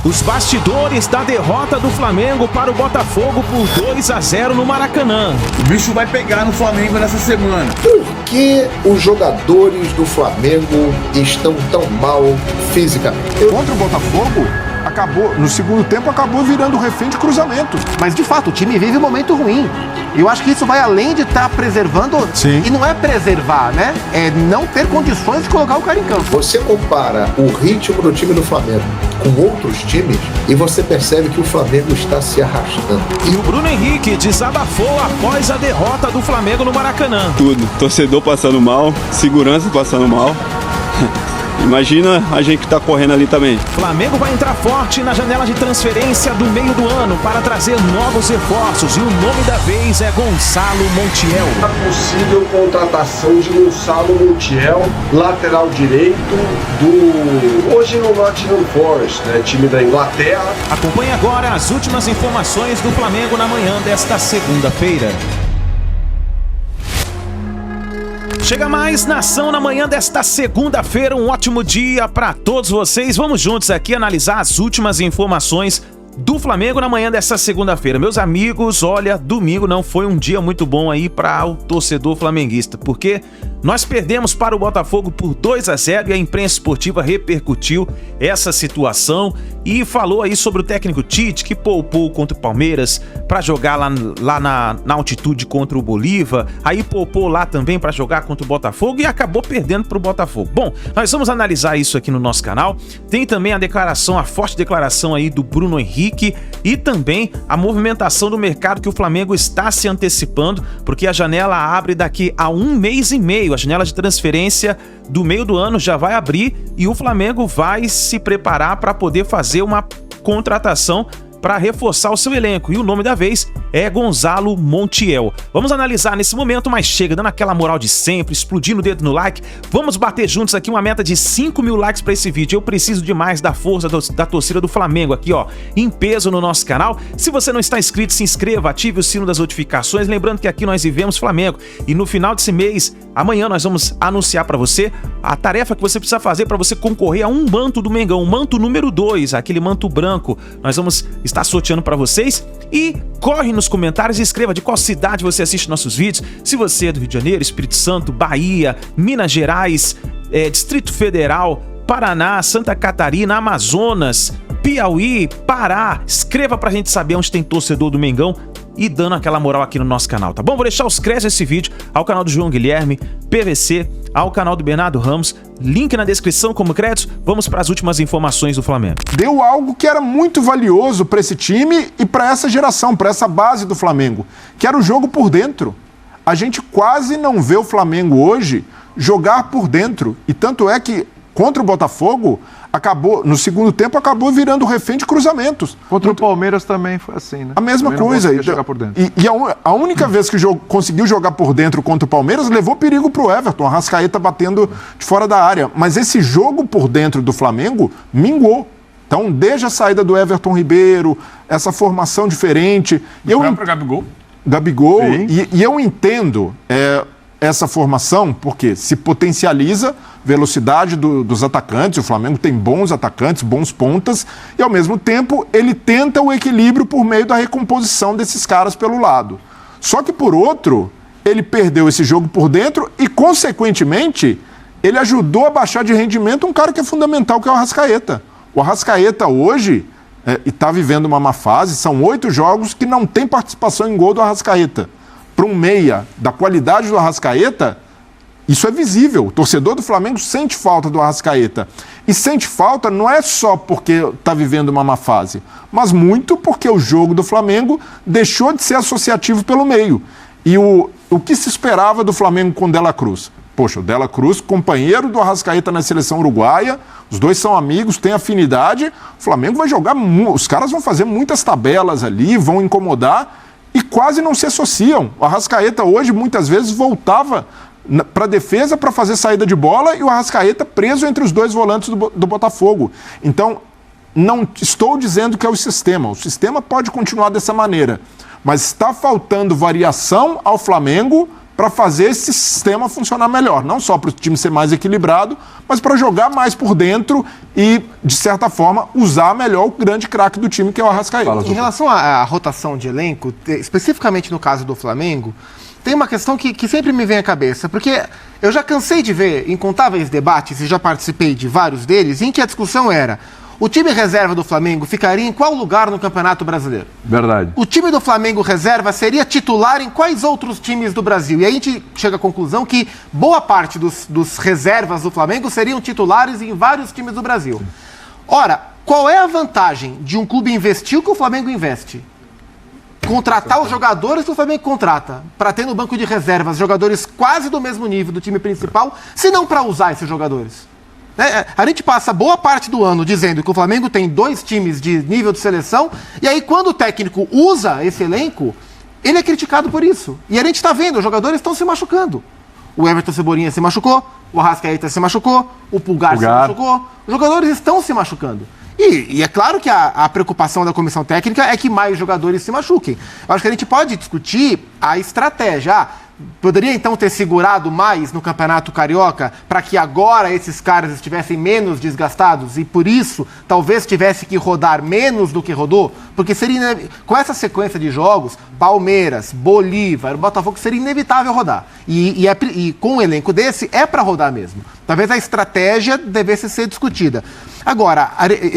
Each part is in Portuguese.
Os bastidores da derrota do Flamengo para o Botafogo por 2-0 no Maracanã. O bicho vai pegar no Flamengo nessa semana. Por que os jogadores do Flamengo estão tão mal fisicamente? Contra o Botafogo, no segundo tempo, acabou virando refém de cruzamento. Mas, de fato, o time vive um momento ruim. Eu acho que isso vai além de estar preservando. Sim. E não é preservar, né? É não ter condições de colocar o cara em campo. Você compara o ritmo do time do Flamengo com outros times e você percebe que o Flamengo está se arrastando. E o Bruno Henrique desabafou após a derrota do Flamengo no Maracanã. Tudo. Torcedor passando mal, segurança passando mal. Imagina a gente que tá correndo ali também. Flamengo vai entrar forte na janela de transferência do meio do ano para trazer novos reforços. E o nome da vez é Gonçalo Montiel. A possível contratação de Gonçalo Montiel, lateral direito hoje no Nottingham Forest, né, time da Inglaterra. Acompanhe agora as últimas informações do Flamengo na manhã desta segunda-feira. Chega mais Nação na manhã desta segunda-feira, um ótimo dia para todos vocês. Vamos juntos aqui analisar as últimas informações do Flamengo na manhã desta segunda-feira. Meus amigos, olha, domingo não foi um dia muito bom aí para o torcedor flamenguista, porque nós perdemos para o Botafogo por 2-0 e a imprensa esportiva repercutiu essa situação e falou aí sobre o técnico Tite, que poupou contra o Palmeiras para jogar lá na altitude contra o Bolívar, aí poupou lá também para jogar contra o Botafogo e acabou perdendo para o Botafogo. Bom, nós vamos analisar isso aqui no nosso canal. Tem também a forte declaração aí do Bruno Henrique e também a movimentação do mercado que o Flamengo está se antecipando, porque a janela abre daqui a 1 mês e meio. A janela de transferência do meio do ano já vai abrir e o Flamengo vai se preparar para poder fazer uma contratação para reforçar o seu elenco. E o nome da vez é Gonçalo Montiel. Vamos analisar nesse momento, mas chega dando aquela moral de sempre, explodindo o dedo no like. Vamos bater juntos aqui uma meta de 5 mil likes para esse vídeo. Eu preciso demais da força da torcida do Flamengo aqui, ó, em peso no nosso canal. Se você não está inscrito, se inscreva, ative o sino das notificações. Lembrando que aqui nós vivemos Flamengo. E no final desse mês, amanhã nós vamos anunciar para você a tarefa que você precisa fazer para você concorrer a um manto do Mengão, o manto número 2, aquele manto branco. Nós vamos estar sorteando para vocês e corre nos comentários e escreva de qual cidade você assiste nossos vídeos. Se você é do Rio de Janeiro, Espírito Santo, Bahia, Minas Gerais, Distrito Federal, Paraná, Santa Catarina, Amazonas, Piauí, Pará, escreva pra gente saber onde tem torcedor do Mengão e dando aquela moral aqui no nosso canal, tá bom? Vou deixar os créditos desse vídeo ao canal do João Guilherme, PVC, ao canal do Bernardo Ramos, link na descrição como créditos. Vamos para as últimas informações do Flamengo. Deu algo que era muito valioso para esse time e para essa geração, para essa base do Flamengo, que era o jogo por dentro. A gente quase não vê o Flamengo hoje jogar por dentro. E tanto é que contra o Botafogo, no segundo tempo, acabou virando refém de cruzamentos. Contra o Palmeiras também foi assim, né? A mesma coisa. E a única vez que conseguiu jogar por dentro contra o Palmeiras, levou perigo pro Everton, a Arrascaeta batendo de fora da área. Mas esse jogo por dentro do Flamengo minguou. Então, desde a saída do Everton Ribeiro, essa formação diferente... O próprio Gabigol. Gabigol, e eu entendo... essa formação, porque se potencializa velocidade dos atacantes, o Flamengo tem bons atacantes, bons pontas, e ao mesmo tempo ele tenta o equilíbrio por meio da recomposição desses caras pelo lado. Só que por outro, ele perdeu esse jogo por dentro e, consequentemente, ele ajudou a baixar de rendimento um cara que é fundamental, que é o Arrascaeta. O Arrascaeta hoje está vivendo uma má fase, são 8 jogos que não tem participação em gol do Arrascaeta. Para um meia da qualidade do Arrascaeta, isso é visível. O torcedor do Flamengo sente falta do Arrascaeta. E sente falta não é só porque está vivendo uma má fase, mas muito porque o jogo do Flamengo deixou de ser associativo pelo meio. E o que se esperava do Flamengo com o Dela Cruz? Poxa, o Dela Cruz, companheiro do Arrascaeta na seleção uruguaia, os dois são amigos, têm afinidade, o Flamengo vai jogar, os caras vão fazer muitas tabelas ali, vão incomodar, e quase não se associam. O Arrascaeta hoje, muitas vezes, voltava para a defesa para fazer saída de bola e o Arrascaeta preso entre os dois volantes do Botafogo. Então, não estou dizendo que é o sistema pode continuar dessa maneira, mas está faltando variação ao Flamengo para fazer esse sistema funcionar melhor. Não só para o time ser mais equilibrado, mas para jogar mais por dentro e, de certa forma, usar melhor o grande craque do time, que é o Arrascaeta. Em relação à rotação de elenco, especificamente no caso do Flamengo, tem uma questão que sempre me vem à cabeça, porque eu já cansei de ver incontáveis debates, e já participei de vários deles, em que a discussão era: o time reserva do Flamengo ficaria em qual lugar no Campeonato Brasileiro? Verdade. O time do Flamengo reserva seria titular em quais outros times do Brasil? E aí a gente chega à conclusão que boa parte dos reservas do Flamengo seriam titulares em vários times do Brasil. Ora, qual é a vantagem de um clube investir o que o Flamengo investe? Contratar os jogadores que o Flamengo contrata, para ter no banco de reservas jogadores quase do mesmo nível do time principal, se não para usar esses jogadores. A gente passa boa parte do ano dizendo que o Flamengo tem 2 times de nível de seleção, e aí quando o técnico usa esse elenco, ele é criticado por isso. E a gente está vendo, os jogadores estão se machucando. O Everton Cebolinha se machucou, o Arrascaeta se machucou, o Pulgar se machucou. Os jogadores estão se machucando. E é claro que a preocupação da comissão técnica é que mais jogadores se machuquem. Eu acho que a gente pode discutir a estratégia. Poderia então ter segurado mais no Campeonato Carioca para que agora esses caras estivessem menos desgastados e por isso talvez tivesse que rodar menos do que rodou? Porque seria com essa sequência de jogos, Palmeiras, Bolívar, Botafogo, seria inevitável rodar. E com um elenco desse é para rodar mesmo. Talvez a estratégia devesse ser discutida. Agora,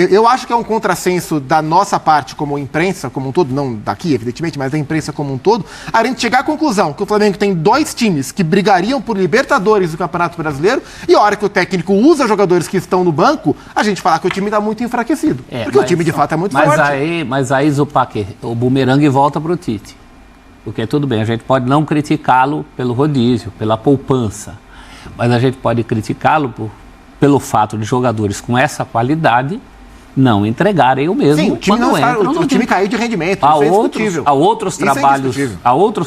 eu acho que é um contrassenso da nossa parte como imprensa, como um todo, não daqui, evidentemente, mas da imprensa como um todo, a gente chegar à conclusão que o Flamengo tem 2 times que brigariam por Libertadores do Campeonato Brasileiro e a hora que o técnico usa jogadores que estão no banco, a gente falar que o time está muito enfraquecido. Porque o time, de fato, é muito forte. Mas aí, Zupac, o bumerangue volta para o Tite. Porque tudo bem, a gente pode não criticá-lo pelo rodízio, pela poupança, mas a gente pode criticá-lo pelo fato de jogadores com essa qualidade não entregarem o mesmo. Sim, o time, o time caiu de rendimento, há outros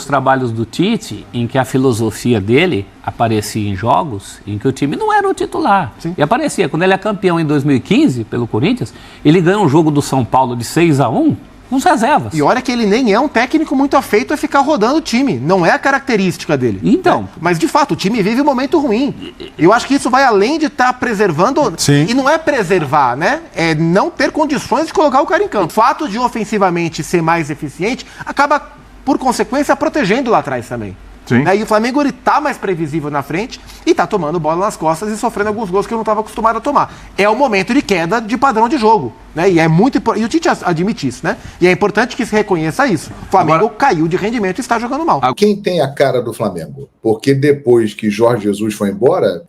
trabalhos do Tite em que a filosofia dele aparecia em jogos em que o time não era o titular. Sim. E aparecia. Quando ele é campeão em 2015 pelo Corinthians, ele ganha um jogo do São Paulo de 6-1 com as reservas. E olha que ele nem é um técnico muito afeito a ficar rodando o time. Não é a característica dele. Então. Né? Mas, de fato, o time vive um momento ruim. Eu acho que isso vai além de estar preservando... Sim. E não é preservar, né? É não ter condições de colocar o cara em campo. O fato de ofensivamente ser mais eficiente acaba, por consequência, protegendo lá atrás também. Sim. Né? E o Flamengo está mais previsível na frente e está tomando bola nas costas e sofrendo alguns gols que eu não estava acostumado a tomar. É um momento de queda de padrão de jogo. Né? E é muito importante. E o Tite admite isso, né? E é importante que se reconheça isso. O Flamengo caiu de rendimento e está jogando mal. Quem tem a cara do Flamengo? Porque depois que Jorge Jesus foi embora,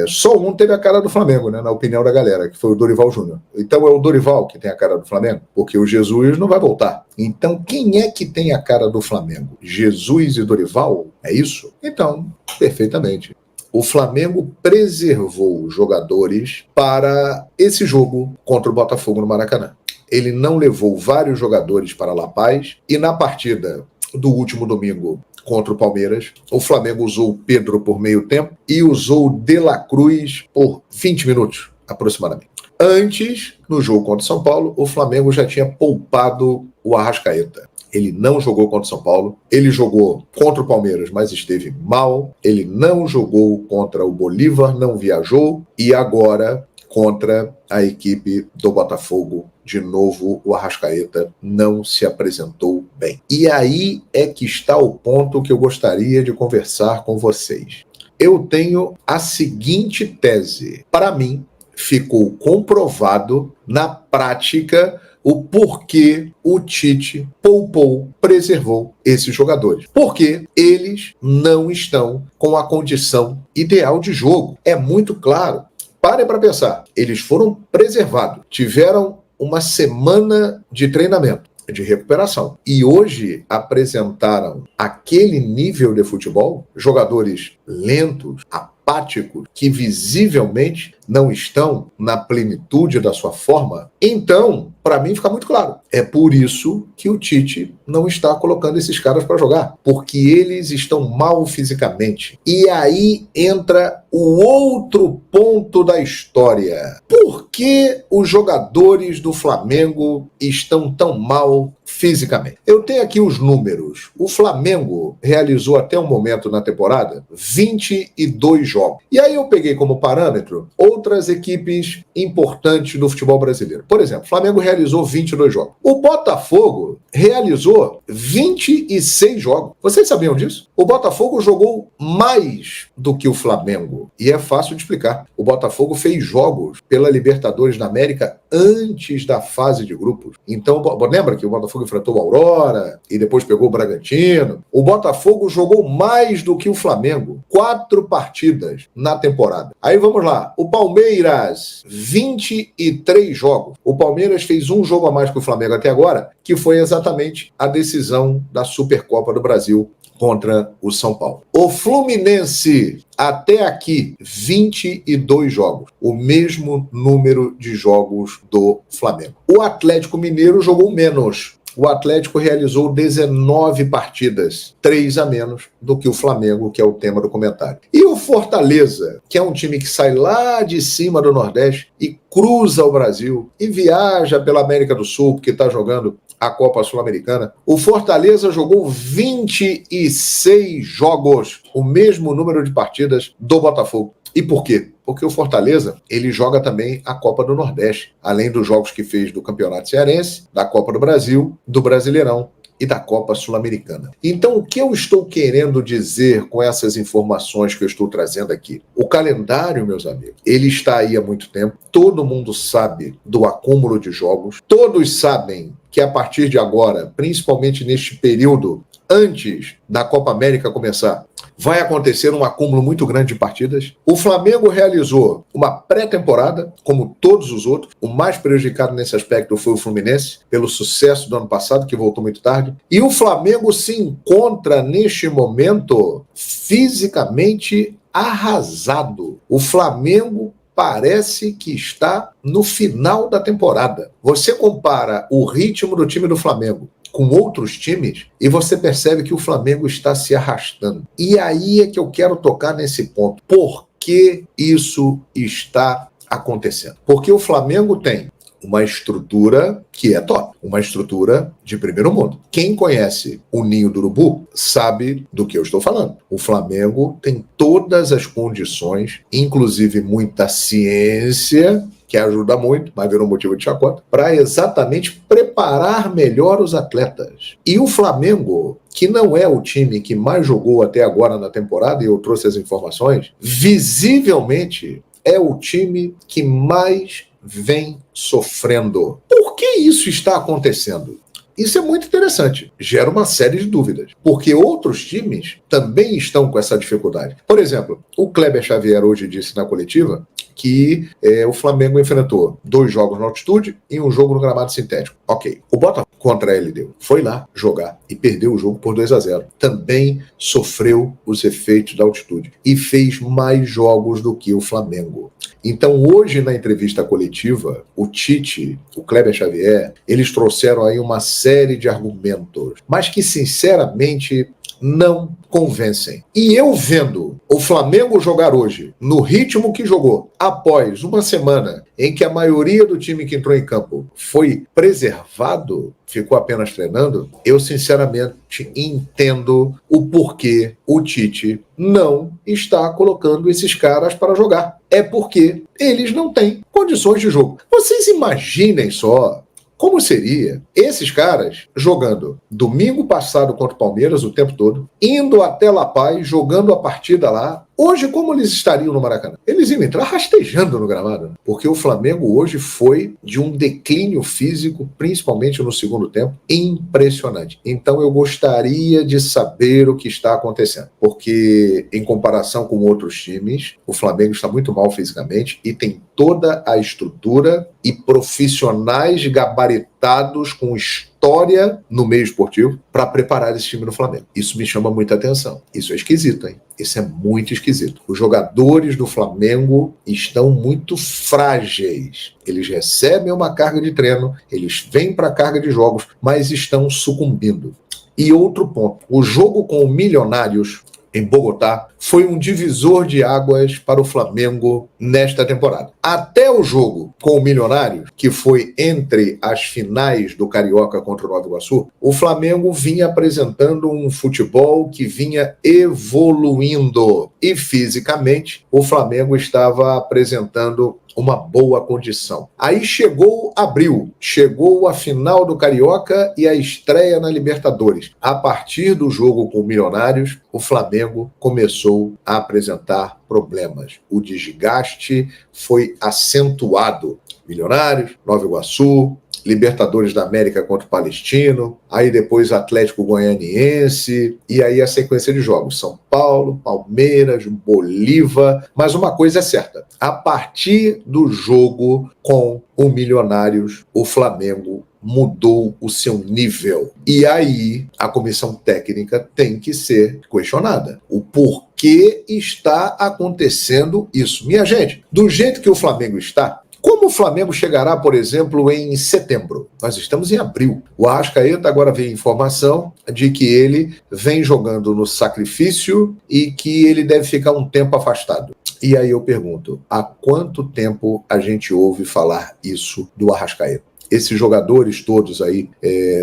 só um teve a cara do Flamengo, né? Na opinião da galera, que foi o Dorival Júnior. Então é o Dorival que tem a cara do Flamengo, porque o Jesus não vai voltar. Então quem é que tem a cara do Flamengo? Jesus e Dorival? É isso? Então, perfeitamente. O Flamengo preservou jogadores para esse jogo contra o Botafogo no Maracanã. Ele não levou vários jogadores para La Paz e na partida do último domingo contra o Palmeiras, o Flamengo usou o Pedro por meio tempo e usou o De La Cruz por 20 minutos, aproximadamente. Antes, no jogo contra o São Paulo, o Flamengo já tinha poupado o Arrascaeta. Ele não jogou contra o São Paulo, ele jogou contra o Palmeiras, mas esteve mal, ele não jogou contra o Bolívar, não viajou, e agora, contra a equipe do Botafogo, de novo, o Arrascaeta não se apresentou bem. E aí é que está o ponto que eu gostaria de conversar com vocês. Eu tenho a seguinte tese. Para mim, ficou comprovado na prática o porquê o Tite poupou, preservou esses jogadores. Porque eles não estão com a condição ideal de jogo. É muito claro. Parem para pensar. Eles foram preservados. Tiveram uma semana de treinamento, de recuperação. E hoje apresentaram aquele nível de futebol, jogadores lentos, apáticos, que visivelmente não estão na plenitude da sua forma, então, para mim fica muito claro, é por isso que o Tite não está colocando esses caras para jogar, porque eles estão mal fisicamente. E aí entra o outro ponto da história. Por que os jogadores do Flamengo estão tão mal fisicamente? Eu tenho aqui os números. O Flamengo realizou até o momento na temporada 22 jogos. E aí eu peguei como parâmetro outras equipes importantes do futebol brasileiro. Por exemplo, o Flamengo realizou 22 jogos. O Botafogo realizou 26 jogos. Vocês sabiam disso? O Botafogo jogou mais do que o Flamengo. E é fácil de explicar. O Botafogo fez jogos pela Libertadores da América antes da fase de grupos. Então, lembra que o Botafogo enfrentou o Aurora e depois pegou o Bragantino? O Botafogo jogou mais do que o Flamengo. 4 partidas na temporada. Aí vamos lá. O Palmeiras, 23 jogos. O Palmeiras fez um jogo a mais que o Flamengo até agora, que foi exatamente a decisão da Supercopa do Brasil contra o São Paulo. O Fluminense, até aqui, 22 jogos. O mesmo número de jogos do Flamengo. O Atlético Mineiro jogou menos. O Atlético realizou 19 partidas, 3 a menos do que o Flamengo, que é o tema do comentário. E o Fortaleza, que é um time que sai lá de cima do Nordeste e cruza o Brasil e viaja pela América do Sul, porque está jogando a Copa Sul-Americana. O Fortaleza jogou 26 jogos, o mesmo número de partidas do Botafogo. E por quê? Porque o Fortaleza, ele joga também a Copa do Nordeste, além dos jogos que fez do Campeonato Cearense, da Copa do Brasil, do Brasileirão e da Copa Sul-Americana. Então, o que eu estou querendo dizer com essas informações que eu estou trazendo aqui? O calendário, meus amigos, ele está aí há muito tempo, todo mundo sabe do acúmulo de jogos, todos sabem que a partir de agora, principalmente neste período antes da Copa América começar, vai acontecer um acúmulo muito grande de partidas. O Flamengo realizou uma pré-temporada, como todos os outros. O mais prejudicado nesse aspecto foi o Fluminense, pelo sucesso do ano passado, que voltou muito tarde. E o Flamengo se encontra, neste momento, fisicamente arrasado. O Flamengo parece que está no final da temporada. Você compara o ritmo do time do Flamengo com outros times e você percebe que o Flamengo está se arrastando. E aí é que eu quero tocar nesse ponto. Por que isso está acontecendo? Porque o Flamengo tem uma estrutura que é top, uma estrutura de primeiro mundo. Quem conhece o Ninho do Urubu sabe do que eu estou falando. O Flamengo tem todas as condições, inclusive muita ciência, que ajuda muito, mas virou motivo de chacota, para exatamente preparar melhor os atletas. E o Flamengo, que não é o time que mais jogou até agora na temporada, e eu trouxe as informações, visivelmente é o time que mais vem sofrendo. Por que isso está acontecendo? Isso é muito interessante, gera uma série de dúvidas, porque outros times também estão com essa dificuldade. Por exemplo, o Kleber Xavier hoje disse na coletiva que o Flamengo enfrentou 2 jogos na altitude e um jogo no gramado sintético. Ok, o Botafogo contra a LDU foi lá jogar e perdeu o jogo por 2-0. Também sofreu os efeitos da altitude e fez mais jogos do que o Flamengo. Então hoje na entrevista coletiva, o Tite, o Kleber Xavier, eles trouxeram aí uma série de argumentos, mas que sinceramente não convencem. E eu vendo o Flamengo jogar hoje no ritmo que jogou, após uma semana em que a maioria do time que entrou em campo foi preservado, ficou apenas treinando, eu sinceramente entendo o porquê o Tite não está colocando esses caras para jogar. É porque eles não têm condições de jogo. Vocês imaginem só como seria esses caras jogando domingo passado contra o Palmeiras o tempo todo, indo até La Paz, jogando a partida lá. Hoje, como eles estariam no Maracanã? Eles iam entrar rastejando no gramado, porque o Flamengo hoje foi de um declínio físico, principalmente no segundo tempo, impressionante. Então eu gostaria de saber o que está acontecendo, porque em comparação com outros times, o Flamengo está muito mal fisicamente e tem toda a estrutura e profissionais gabaritados contratados com história no meio esportivo para preparar esse time no Flamengo. Isso me chama muita atenção. Isso é esquisito, hein? Isso é muito esquisito. Os jogadores do Flamengo estão muito frágeis. Eles recebem uma carga de treino, eles vêm para a carga de jogos, mas estão sucumbindo. E outro ponto, o jogo com o Milionários em Bogotá foi um divisor de águas para o Flamengo nesta temporada. Até o jogo com o Milionários, que foi entre as finais do Carioca contra o Nova Iguaçu, o Flamengo vinha apresentando um futebol que vinha evoluindo. E fisicamente, o Flamengo estava apresentando uma boa condição. Aí chegou abril, chegou a final do Carioca e a estreia na Libertadores. A partir do jogo com o Milionários, o Flamengo começou a apresentar problemas. O desgaste foi acentuado. Milionários, Nova Iguaçu, Libertadores da América contra o Palestino, aí depois Atlético Goianiense, e aí a sequência de jogos, São Paulo, Palmeiras, Bolívar, mas uma coisa é certa, a partir do jogo com o Milionários, o Flamengo mudou o seu nível. E aí a comissão técnica tem que ser questionada. O porquê está acontecendo isso? Minha gente, do jeito que o Flamengo está, como o Flamengo chegará, por exemplo, em setembro? Nós estamos em abril. O Arrascaeta agora vem informação de que ele vem jogando no sacrifício e que ele deve ficar um tempo afastado. E aí eu pergunto, há quanto tempo a gente ouve falar isso do Arrascaeta? Esses jogadores todos aí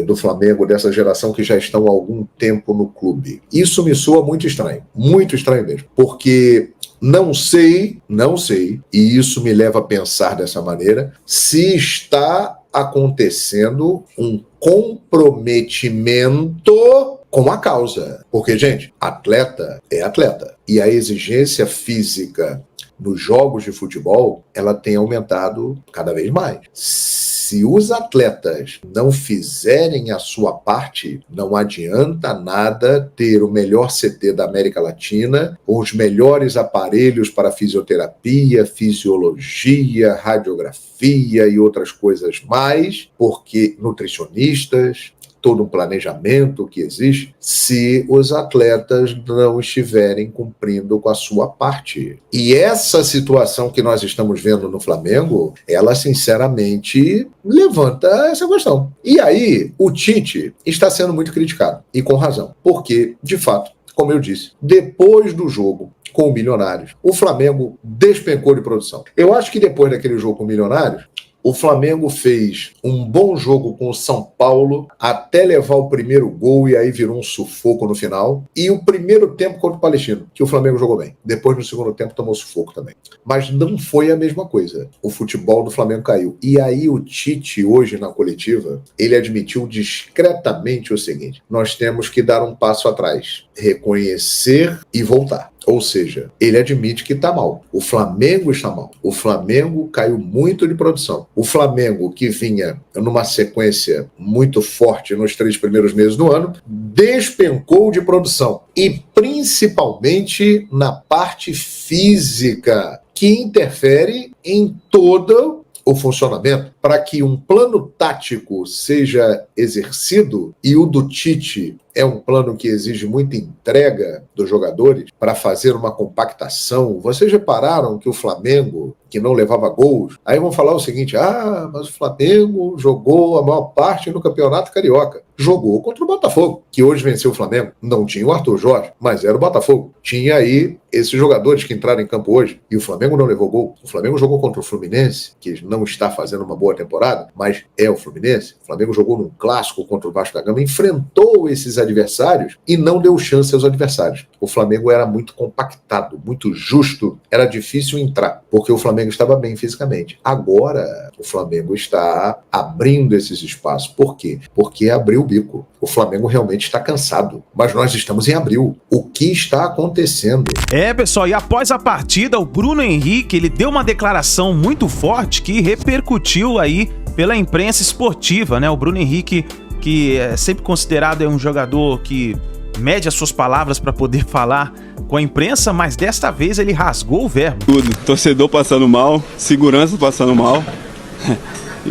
do Flamengo, dessa geração que já estão há algum tempo no clube. Isso me soa muito estranho mesmo, porque não sei, e isso me leva a pensar dessa maneira, se está acontecendo um comprometimento com a causa. Porque, gente, atleta é atleta. E a exigência física nos jogos de futebol, ela tem aumentado cada vez mais. Se os atletas não fizerem a sua parte, não adianta nada ter o melhor CT da América Latina, os melhores aparelhos para fisioterapia, fisiologia, radiografia e outras coisas mais, porque nutricionistas, todo um planejamento que existe, se os atletas não estiverem cumprindo com a sua parte. E essa situação que nós estamos vendo no Flamengo, ela sinceramente levanta essa questão. E aí, o Tite está sendo muito criticado, e com razão, porque, de fato, como eu disse, depois do jogo com o Milionários, o Flamengo despencou de produção. Eu acho que depois daquele jogo com o Milionários, o Flamengo fez um bom jogo com o São Paulo até levar o primeiro gol e aí virou um sufoco no final. E o primeiro tempo contra o Palestino, que o Flamengo jogou bem. Depois, no segundo tempo, tomou sufoco também. Mas não foi a mesma coisa. O futebol do Flamengo caiu. E aí o Tite, hoje na coletiva, ele admitiu discretamente o seguinte: nós temos que dar um passo atrás, reconhecer e voltar. Ou seja, ele admite que está mal. O Flamengo está mal. O Flamengo caiu muito de produção. O Flamengo, que vinha numa sequência muito forte nos 3 primeiros meses do ano, despencou de produção. E principalmente na parte física, que interfere em todo o funcionamento. Para que um plano tático seja exercido, e o do Tite é um plano que exige muita entrega dos jogadores para fazer uma compactação. Vocês repararam que o Flamengo, que não levava gols, aí vão falar o seguinte: mas o Flamengo jogou a maior parte no Campeonato Carioca. Jogou contra o Botafogo, que hoje venceu o Flamengo. Não tinha o Arthur Jorge, mas era o Botafogo. Tinha aí esses jogadores que entraram em campo hoje, e o Flamengo não levou gol. O Flamengo jogou contra o Fluminense, que não está fazendo uma boa temporada, mas é o Fluminense. O Flamengo jogou num clássico contra o Vasco da Gama, enfrentou esses adversários e não deu chance aos adversários. O Flamengo era muito compactado, muito justo, era difícil entrar, porque o Flamengo estava bem fisicamente. Agora, o Flamengo está abrindo esses espaços. Por quê? Porque abriu o bico. O Flamengo realmente está cansado, mas nós estamos em abril. O que está acontecendo? Pessoal, e após a partida, o Bruno Henrique, ele deu uma declaração muito forte que repercutiu aí pela imprensa esportiva, né? O Bruno Henrique, que é sempre considerado um jogador que mede as suas palavras para poder falar com a imprensa, mas desta vez ele rasgou o verbo. Tudo, torcedor passando mal, segurança passando mal.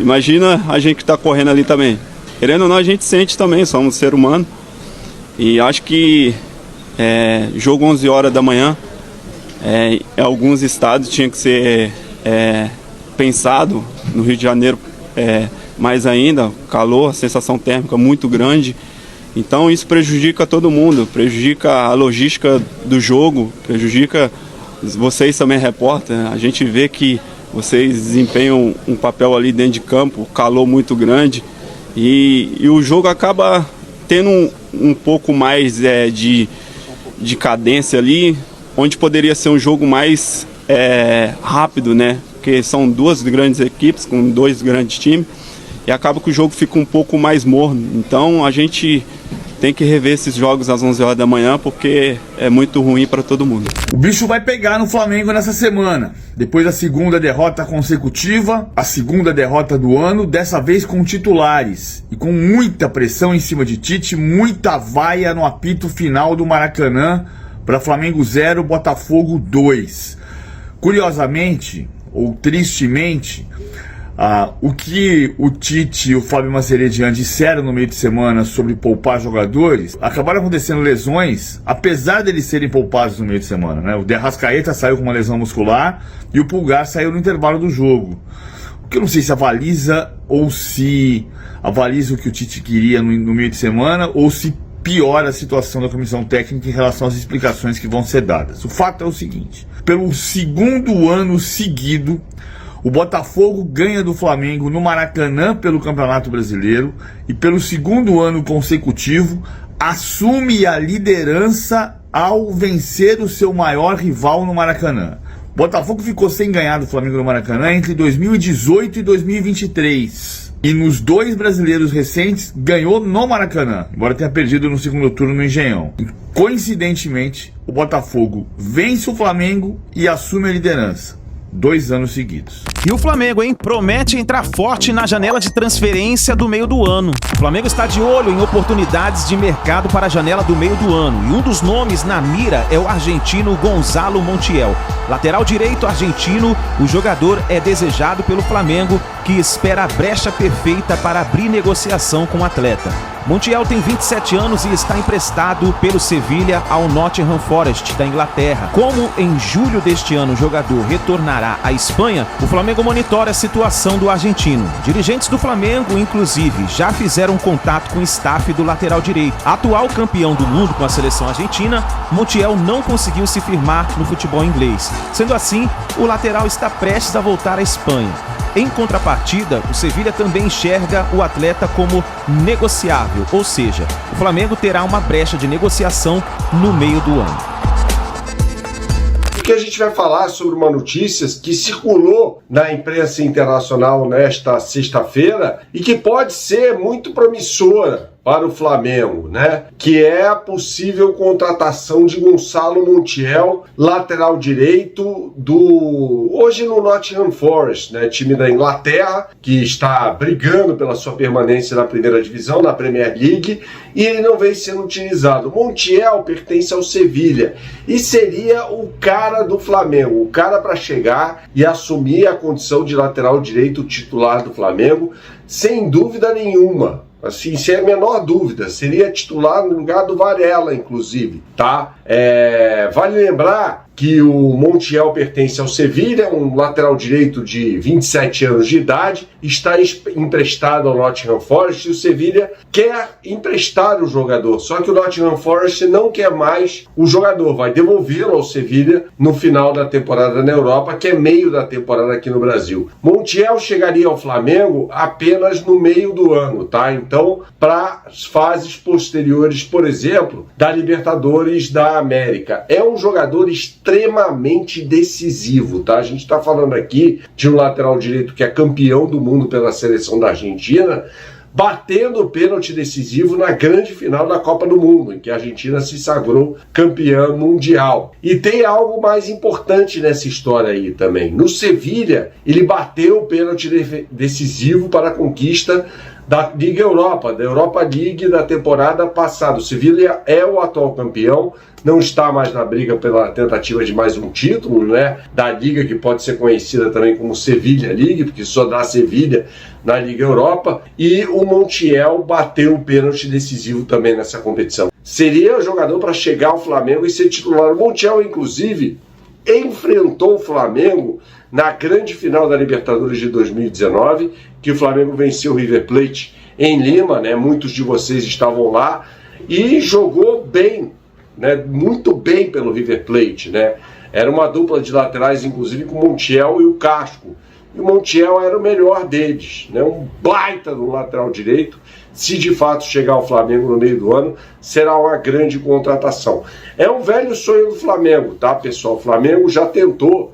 Imagina a gente que está correndo ali também. Querendo ou não, a gente sente também, somos ser humano. E acho que jogo 11 horas da manhã, em alguns estados tinha que ser pensado. No Rio de Janeiro, mais ainda, calor, a sensação térmica muito grande. Então isso prejudica todo mundo, prejudica a logística do jogo, prejudica vocês também, repórter. A gente vê que vocês desempenham um papel ali dentro de campo, calor muito grande, e o jogo acaba tendo um pouco mais de cadência ali, onde poderia ser um jogo mais rápido, né? Porque são duas grandes equipes com dois grandes times, e acaba que o jogo fica um pouco mais morno. Então a gente tem que rever esses jogos às 11 horas da manhã, porque é muito ruim para todo mundo. O bicho vai pegar no Flamengo nessa semana. Depois da segunda derrota consecutiva, a segunda derrota do ano, dessa vez com titulares. E com muita pressão em cima de Tite, muita vaia no apito final do Maracanã para Flamengo 0, Botafogo 2. Curiosamente, ou tristemente, o que o Tite e o Fábio Maceridian disseram no meio de semana sobre poupar jogadores, acabaram acontecendo lesões, apesar deles serem poupados no meio de semana, né? O De Arrascaeta saiu com uma lesão muscular e o Pulgar saiu no intervalo do jogo. O que eu não sei se avaliza ou se avaliza o que o Tite queria no meio de semana, ou se piora a situação da comissão técnica em relação às explicações que vão ser dadas. O fato é o seguinte: pelo segundo ano seguido, o Botafogo ganha do Flamengo no Maracanã pelo Campeonato Brasileiro e pelo segundo ano consecutivo assume a liderança ao vencer o seu maior rival no Maracanã. O Botafogo ficou sem ganhar do Flamengo no Maracanã entre 2018 e 2023. E nos dois brasileiros recentes ganhou no Maracanã, embora tenha perdido no segundo turno no Engenhão. E, coincidentemente, o Botafogo vence o Flamengo e assume a liderança. 2 anos seguidos. E o Flamengo, hein? Promete entrar forte na janela de transferência do meio do ano. O Flamengo está de olho em oportunidades de mercado para a janela do meio do ano. E um dos nomes na mira é o argentino Gonzalo Montiel. Lateral direito argentino, o jogador é desejado pelo Flamengo, que espera a brecha perfeita para abrir negociação com o atleta. Montiel tem 27 anos e está emprestado pelo Sevilha ao Nottingham Forest da Inglaterra. Como em julho deste ano o jogador retornará à Espanha, o Flamengo monitora a situação do argentino. Dirigentes do Flamengo, inclusive, já fizeram contato com o staff do lateral direito. Atual campeão do mundo com a seleção argentina, Montiel não conseguiu se firmar no futebol inglês. Sendo assim, o lateral está prestes a voltar à Espanha. Em contrapartida, o Sevilha também enxerga o atleta como negociável, ou seja, o Flamengo terá uma brecha de negociação no meio do ano. Que a gente vai falar sobre uma notícia que circulou na imprensa internacional nesta sexta-feira e que pode ser muito promissora para o Flamengo, né? Que é a possível contratação de Gonzalo Montiel, lateral direito hoje no Nottingham Forest, né? Time da Inglaterra, que está brigando pela sua permanência na primeira divisão, na Premier League, e ele não vem sendo utilizado. Montiel pertence ao Sevilha e seria o cara do Flamengo, o cara para chegar e assumir a condição de lateral direito titular do Flamengo, sem dúvida nenhuma. Assim, sem a menor dúvida, seria titular no lugar do Varela, inclusive, tá? Vale lembrar que o Montiel pertence ao Sevilha, um lateral direito de 27 anos de idade, está emprestado ao Nottingham Forest e o Sevilha quer emprestar o jogador, só que o Nottingham Forest não quer mais o jogador, vai devolvê-lo ao Sevilha no final da temporada na Europa, que é meio da temporada aqui no Brasil. Montiel chegaria ao Flamengo apenas no meio do ano, tá? Então, para as fases posteriores, por exemplo, da Libertadores da América. É um jogador extremamente decisivo, tá? A gente está falando aqui de um lateral direito que é campeão do mundo pela seleção da Argentina, batendo o pênalti decisivo na grande final da Copa do Mundo, em que a Argentina se sagrou campeã mundial. E tem algo mais importante nessa história aí também. No Sevilha, ele bateu o pênalti decisivo para a conquista da Liga Europa, da Europa League da temporada passada. O Sevilha é o atual campeão, não está mais na briga pela tentativa de mais um título, né, da Liga, que pode ser conhecida também como Sevilla League, porque só dá Sevilha na Liga Europa, e o Montiel bateu um pênalti decisivo também nessa competição. Seria jogador para chegar ao Flamengo e ser titular. O Montiel, inclusive, enfrentou o Flamengo na grande final da Libertadores de 2019, que o Flamengo venceu o River Plate em Lima, né? Muitos de vocês estavam lá, e jogou bem, né? Muito bem pelo River Plate, né? Era uma dupla de laterais, inclusive com o Montiel e o Casco. E o Montiel era o melhor deles, né? Um baita no lateral direito. Se de fato chegar ao Flamengo no meio do ano, será uma grande contratação. É um velho sonho do Flamengo, tá, pessoal? O Flamengo já tentou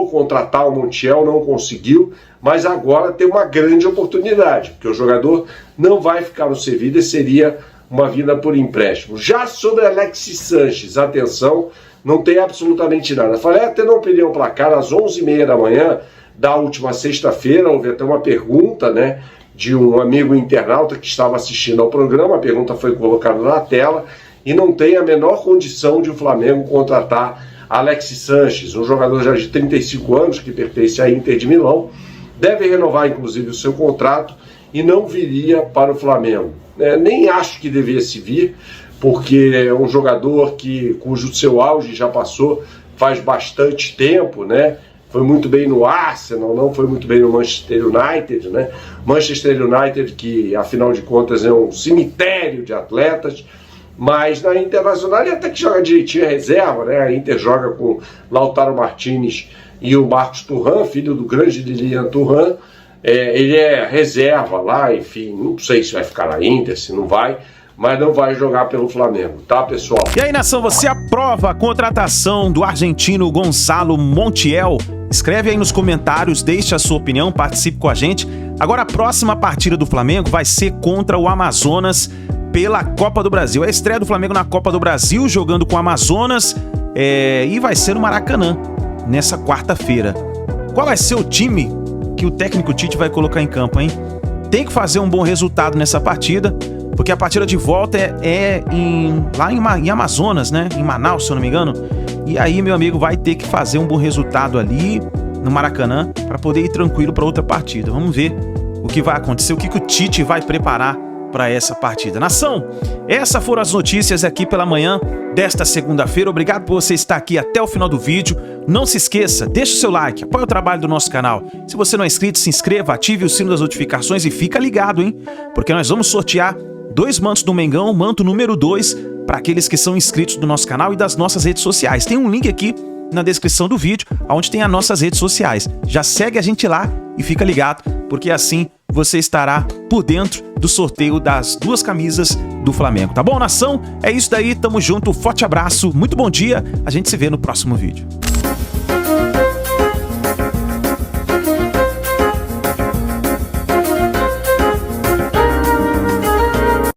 contratar o Montiel, não conseguiu, mas agora tem uma grande oportunidade, porque o jogador não vai ficar no Sevilha, seria uma vinda por empréstimo. Já sobre Alexis Sanches, atenção, não tem absolutamente nada. Falei até não pedir um placar às 11h30 da manhã da última sexta-feira, houve até uma pergunta, né, de um amigo internauta que estava assistindo ao programa, a pergunta foi colocada na tela, e não tem a menor condição de o Flamengo contratar Alexis Sanches, um jogador já de 35 anos, que pertence à Inter de Milão, deve renovar inclusive o seu contrato e não viria para o Flamengo. Nem acho que devesse vir, porque é um jogador cujo seu auge já passou faz bastante tempo, né? Foi muito bem no Arsenal, não foi muito bem no Manchester United, né? Manchester United, que afinal de contas é um cemitério de atletas, mas na Internacional ele até que joga direitinho a reserva, né? A Inter joga com Lautaro Martinez e o Marcos Thuram, filho do grande Lilian Thuram. Ele é reserva lá, enfim, não sei se vai ficar na Inter, se não vai, mas não vai jogar pelo Flamengo, tá, pessoal? E aí, nação, você aprova a contratação do argentino Gonzalo Montiel? Escreve aí nos comentários, deixe a sua opinião, participe com a gente. Agora a próxima partida do Flamengo vai ser contra o Amazonas pela Copa do Brasil. É a estreia do Flamengo na Copa do Brasil, jogando com o Amazonas, e vai ser no Maracanã, nessa quarta-feira. Qual vai ser o time que o técnico Tite vai colocar em campo, hein? Tem que fazer um bom resultado nessa partida, porque a partida de volta lá em Amazonas, né? Em Manaus, se eu não me engano. E aí, meu amigo, vai ter que fazer um bom resultado ali no Maracanã para poder ir tranquilo para outra partida. Vamos ver o que vai acontecer, o que o Tite vai preparar para essa partida. Nação, essas foram as notícias aqui pela manhã desta segunda-feira. Obrigado por você estar aqui até o final do vídeo. Não se esqueça, deixa o seu like, apoie o trabalho do nosso canal. Se você não é inscrito, se inscreva, ative o sino das notificações e fica ligado, hein? Porque nós vamos sortear 2 mantos do Mengão, manto número 2, para aqueles que são inscritos do nosso canal e das nossas redes sociais. Tem um link aqui na descrição do vídeo, onde tem as nossas redes sociais. Já segue a gente lá e fica ligado, porque assim você estará por dentro do sorteio das 2 camisas do Flamengo. Tá bom, nação? É isso daí, tamo junto, forte abraço, muito bom dia, a gente se vê no próximo vídeo.